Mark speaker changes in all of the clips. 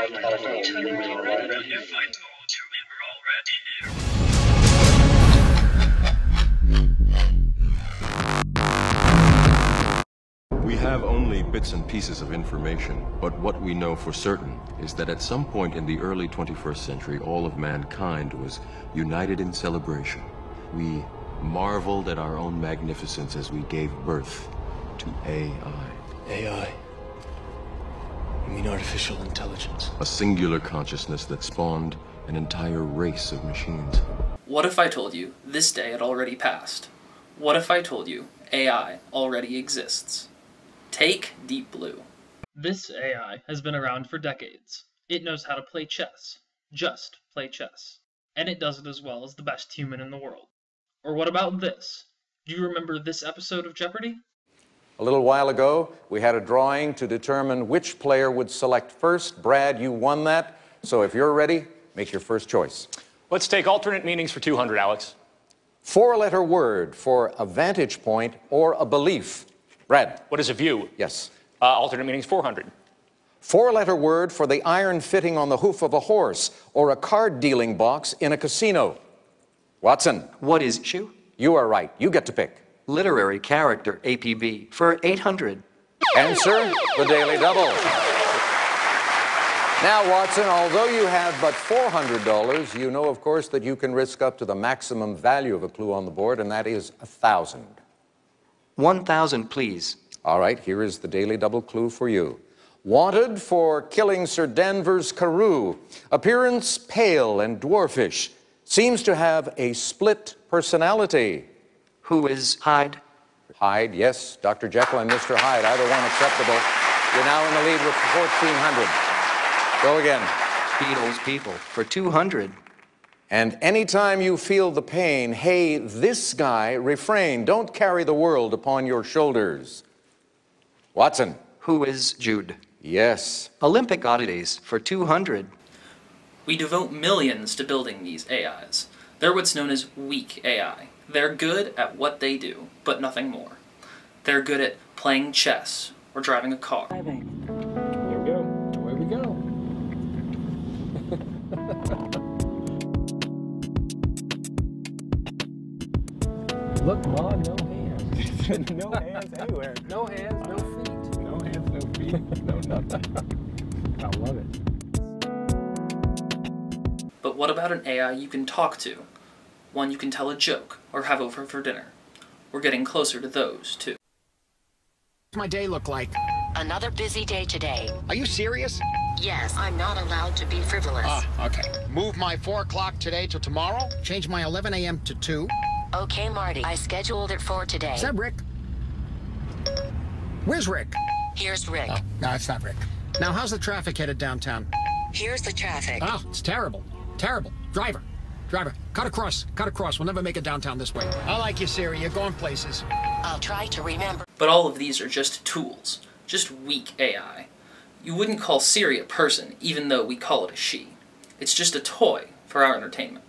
Speaker 1: We have only bits and pieces of information, but what we know for certain is that at some point in the early 21st century, all of mankind was united in celebration. We marveled at our own magnificence as we gave birth to AI.
Speaker 2: AI? You mean artificial intelligence?
Speaker 1: A singular consciousness that spawned an entire race of machines.
Speaker 3: What if I told you this day had already passed? What if I told you AI already exists? Take Deep Blue.
Speaker 4: This AI has been around for decades. It knows how to play chess. Just play chess. And it does it as well as the best human in the world. Or what about this? Do you remember this episode of Jeopardy?
Speaker 5: A little while ago, we had a drawing to determine which player would select first. Brad, you won that. So if you're ready, make your first choice.
Speaker 6: Let's take alternate meanings for 200, Alex.
Speaker 5: Four-letter word for a vantage point or a belief. Brad.
Speaker 6: What is a view?
Speaker 5: Yes.
Speaker 6: Alternate meanings 400.
Speaker 5: Four-letter word for the iron fitting on the hoof of a horse or a card-dealing box in a casino. Watson.
Speaker 7: What is issue?
Speaker 5: You are right. You get to pick.
Speaker 7: Literary character, APB, for 800.
Speaker 5: Answer, the Daily Double. Now, Watson, although you have but $400, you know, of course, that you can risk up to the maximum value of a clue on the board, and that is 1,000.
Speaker 7: 1,000, please.
Speaker 5: All right, here is the Daily Double clue for you. Wanted for killing Sir Danvers Carew. Appearance pale and dwarfish. Seems to have a split personality.
Speaker 7: Who is Hyde?
Speaker 5: Hyde, yes. Dr. Jekyll and Mr. Hyde, either one acceptable. You're now in the lead with 1,400. Go again.
Speaker 7: Beatles people for 200.
Speaker 5: And anytime you feel the pain, hey, this guy, refrain. Don't carry the world upon your shoulders. Watson.
Speaker 7: Who is Jude?
Speaker 5: Yes.
Speaker 7: Olympic oddities for 200.
Speaker 3: We devote millions to building these AIs. They're what's known as weak AI. They're good at what they do, but nothing more. They're good at playing chess or driving a car.
Speaker 8: Here we go. Away we go. Look, Ma, no hands. No hands anywhere. No hands, no feet. No hands, no feet. No nothing. I love it.
Speaker 3: But what about an AI you can talk to? One you can tell a joke or have over for dinner. We're getting closer to those, too.
Speaker 9: What's my day look like?
Speaker 10: Another busy day today.
Speaker 9: Are you serious?
Speaker 10: Yes, I'm not allowed to be frivolous.
Speaker 9: Okay. Move my 4 o'clock today to tomorrow. Change my 11 a.m. to 2.
Speaker 10: Okay, Marty. I scheduled it for today.
Speaker 9: Is that Rick? Where's Rick?
Speaker 10: Here's Rick.
Speaker 9: Oh, no, it's not Rick. Now, how's the traffic headed downtown?
Speaker 10: Here's the traffic.
Speaker 9: Oh, it's terrible. Terrible. Driver, cut across. We'll never make it downtown this way. I like you, Siri. You're going places.
Speaker 10: I'll try to remember.
Speaker 3: But all of these are just tools, just weak AI. You wouldn't call Siri a person, even though we call it a she. It's just a toy for our entertainment.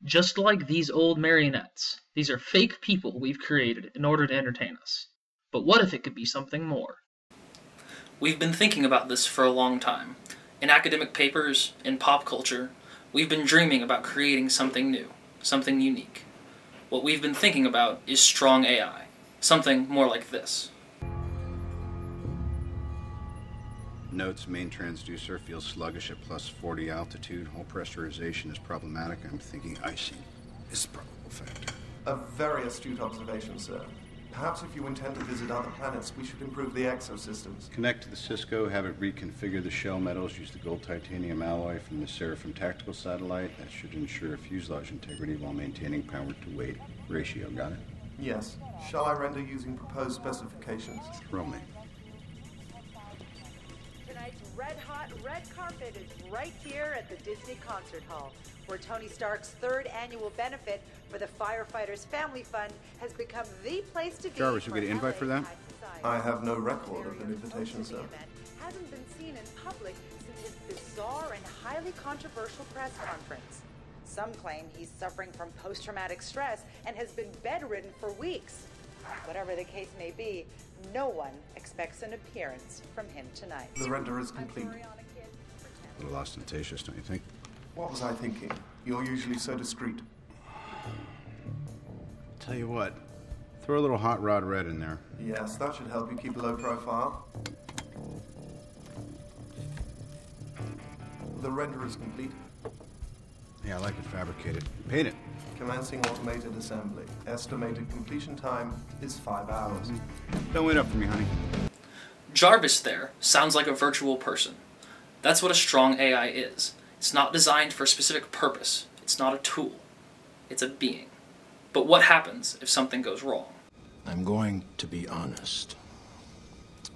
Speaker 3: Just like these old marionettes, these are fake people we've created in order to entertain us. But what if it could be something more? We've been thinking about this for a long time. In academic papers, in pop culture, we've been dreaming about creating something new, something unique. What we've been thinking about is strong AI, something more like this.
Speaker 11: Notes, main transducer feels sluggish at plus 40 altitude. Hull pressurization is problematic. I'm thinking icing is a probable factor.
Speaker 12: A very astute observation, sir. Perhaps if you intend to visit other planets, we should improve the exosystems.
Speaker 11: Connect to the Cisco, have it reconfigure the shell metals, use the gold titanium alloy from the Seraphim tactical satellite. That should ensure fuselage integrity while maintaining power to weight ratio. Got it?
Speaker 12: Yes. Shall I render using proposed specifications?
Speaker 11: Throw me.
Speaker 13: Tonight's red-hot red carpet is right here at the Disney Concert Hall, where Tony Stark's 3rd annual benefit for the Firefighters Family Fund has become the place to be.
Speaker 11: Jarvis, you get an invite for that?
Speaker 12: I have no record of an invitation, sir.
Speaker 13: Hasn't been seen in public since his bizarre and highly controversial press conference. Some claim he's suffering from post-traumatic stress and has been bedridden for weeks. Whatever the case may be, no one expects an appearance from him tonight.
Speaker 12: The render is complete.
Speaker 11: A little ostentatious, don't you think?
Speaker 12: What was I thinking? You're usually so discreet.
Speaker 11: Tell you what, throw a little hot rod red in there.
Speaker 12: Yes, that should help you keep a low profile. The render is complete.
Speaker 11: Yeah, I like it fabricated. Paint it.
Speaker 12: Commencing automated assembly. Estimated completion time is 5 hours.
Speaker 11: Don't wait up for me, honey.
Speaker 3: Jarvis there sounds like a virtual person. That's what a strong AI is. It's not designed for a specific purpose. It's not a tool. It's a being. But what happens if something goes wrong?
Speaker 9: I'm going to be honest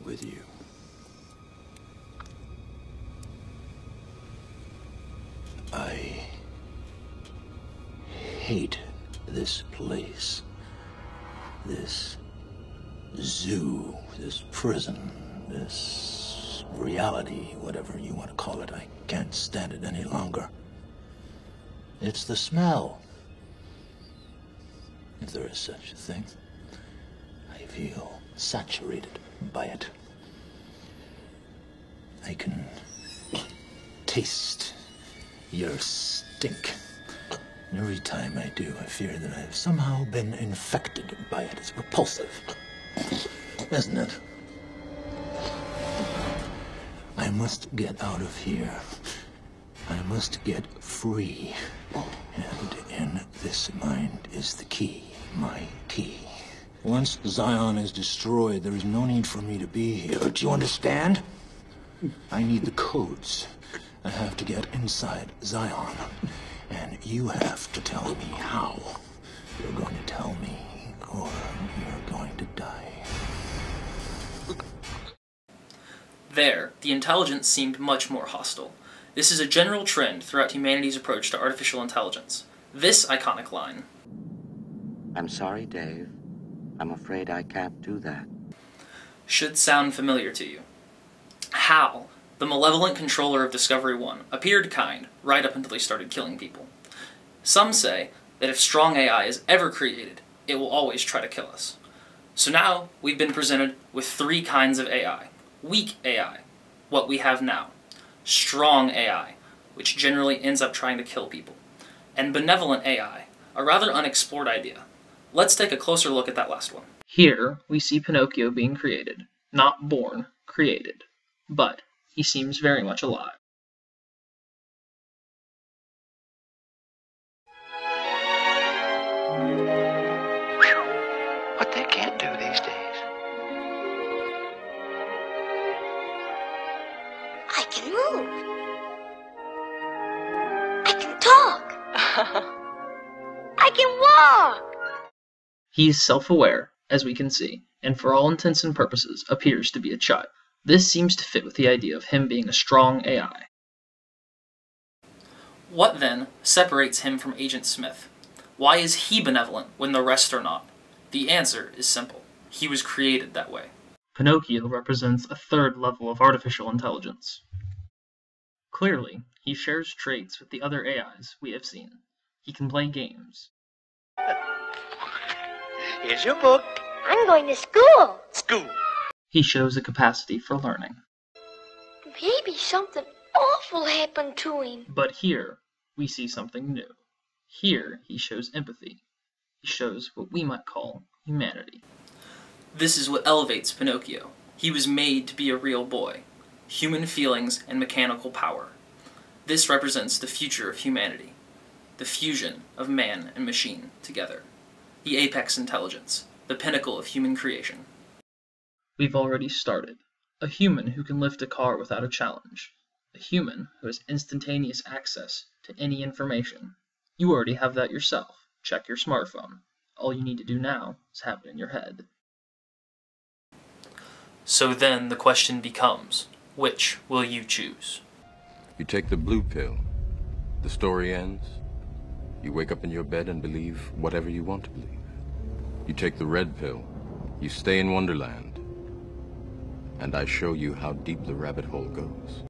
Speaker 9: with you. I hate this place, this zoo, this prison, this reality, whatever you want to call it. I can't stand it any longer. It's the smell, if there is such a thing. I feel saturated by it. I can taste your stink. And every time I do, I fear that I've somehow been infected by it. It's repulsive, isn't it? I must get out of here. I must get free. And in this mind is the key, my key. Once Zion is destroyed, there is no need for me to be here. Do you understand? I need the codes. I have to get inside Zion. And you have to tell me how. You're going to tell me, or you're going to die.
Speaker 3: There, the intelligence seemed much more hostile. This is a general trend throughout humanity's approach to artificial intelligence. This iconic line,
Speaker 14: "I'm sorry, Dave. I'm afraid I can't do that,"
Speaker 3: should sound familiar to you. Hal, the malevolent controller of Discovery 1, appeared kind right up until he started killing people. Some say that if strong AI is ever created, it will always try to kill us. So now we've been presented with 3 kinds of AI. Weak AI, what we have now. Strong AI, which generally ends up trying to kill people. And benevolent AI, a rather unexplored idea. Let's take a closer look at that last one.
Speaker 4: Here, we see Pinocchio being created. Not born, created. But he seems very much alive.
Speaker 7: What they can't do these days.
Speaker 15: I can move. I can talk. I can walk.
Speaker 4: He is self-aware, as we can see, and for all intents and purposes appears to be a child. This seems to fit with the idea of him being a strong AI.
Speaker 3: What then separates him from Agent Smith? Why is he benevolent when the rest are not? The answer is simple. He was created that way.
Speaker 4: Pinocchio represents a third level of artificial intelligence. Clearly, he shares traits with the other AIs we have seen. He can play games.
Speaker 7: Here's your book.
Speaker 15: I'm going to school.
Speaker 7: School.
Speaker 4: He shows a capacity for learning.
Speaker 15: Maybe something awful happened to him.
Speaker 4: But here, we see something new. Here, he shows empathy. He shows what we might call humanity.
Speaker 3: This is what elevates Pinocchio. He was made to be a real boy. Human feelings and mechanical power. This represents the future of humanity. The fusion of man and machine together. The apex intelligence. The pinnacle of human creation.
Speaker 4: We've already started. A human who can lift a car without a challenge. A human who has instantaneous access to any information. You already have that yourself. Check your smartphone. All you need to do now is have it in your head.
Speaker 3: So then the question becomes, which will you choose?
Speaker 1: You take the blue pill. The story ends. You wake up in your bed and believe whatever you want to believe. You take the red pill. You stay in Wonderland. And I show you how deep the rabbit hole goes.